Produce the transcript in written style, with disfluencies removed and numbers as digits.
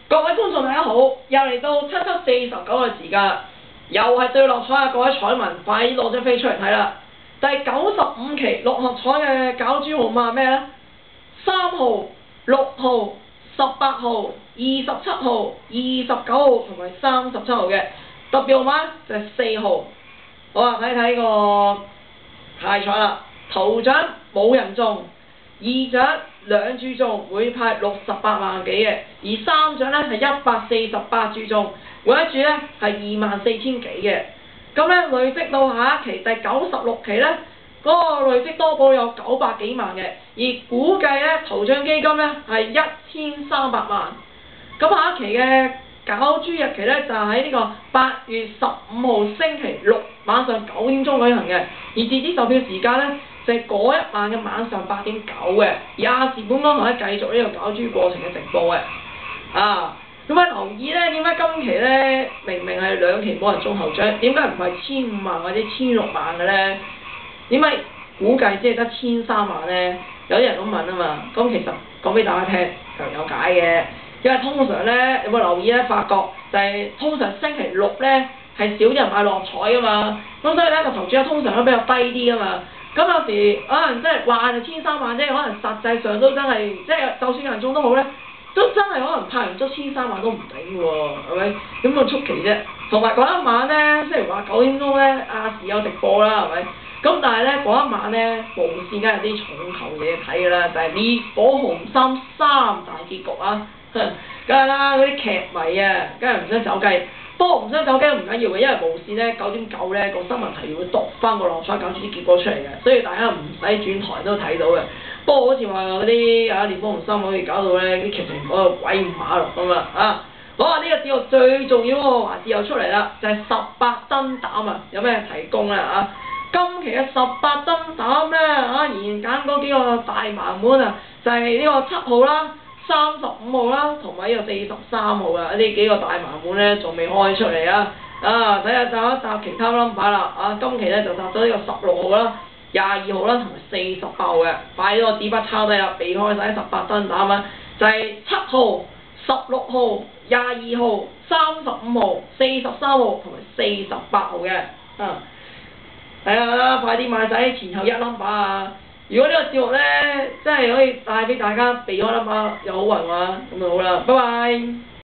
各位觀眾大家好，又嚟到7/7/49嘅時間，又係最落彩啊！各位彩民，快啲攞張飛出嚟睇啦！第95期六合彩嘅攪珠號碼係咩咧？3號、6號、18號、27號、29號同埋37號嘅，特別號碼就係4號。好啊，睇睇個派彩啦，頭獎冇人中。二獎兩注中，會派68萬幾嘅，而三獎咧係148注中，每一注咧係24000幾嘅。咁咧累積到下一期第96期咧，嗰個累積多寶有900幾萬嘅，而估計咧頭獎基金咧係1300萬。咁下一期嘅攪珠日期咧就喺呢個8月15號星期六晚上9點鐘舉行嘅，而截止售票時間咧就係嗰一晚嘅晚上8點9嘅，而亞視本港台繼續呢個攪珠過程嘅直播嘅。咁留意咧，點解今期咧明明係兩期冇人中頭獎，點解唔係1500萬或者1600萬嘅咧？點解估計只係得1300萬咧？有啲人咁問啊嘛，咁其實講俾大家聽就有解嘅。因為通常咧，有冇留意咧？發覺就係通常星期六咧係少啲人買六合彩噶嘛，咁所以咧個頭獎通常都比較低啲噶嘛。咁有時可能即係話就1300萬啫，可能實際上都真係即係就算有人中都好咧，都真係可能派唔足1300萬都唔頂喎，係咪？咁個出奇啫。同埋嗰一晚咧，雖然話9點鐘咧亞視有直播啦，係咪？咁但係咧嗰一晚咧無線梗係啲重頭嘢睇㗎啦，就係《烈火雄心》3大結局啊！梗係啦，嗰啲劇迷啊，梗係唔想走雞。不過唔想走雞都唔緊要嘅，因為無線咧9點9咧個新聞提要會讀翻個六合彩攪珠啲結果出嚟嘅，所以大家唔使轉台都睇到嘅。不過好似話嗰啲烈火雄心可以搞到咧啲劇情嗰個鬼五馬六咁啊！好啊，呢個節目最重要嗰個環節又出嚟啦，就係18燈膽啊！有咩提供啊？今期嘅18燈膽咧現揀嗰幾個大盲門啊，就係呢個7號啦、35號啦，同埋呢個43號啊！呢幾個大盲門咧仲未開出嚟啊！睇下答一答其他 number 啦！今期咧就答咗呢個16號啦、22號啦同埋48號嘅，快啲個紙筆抄低啦，避開晒18燈膽啊！就係7號、16號、22號、35號、43號同埋48號嘅睇下啦，快啲買晒前後一 number 啊！如果呢個節目咧，真係可以帶俾大家避開 number 有好運嘅話，咁就好啦，拜拜。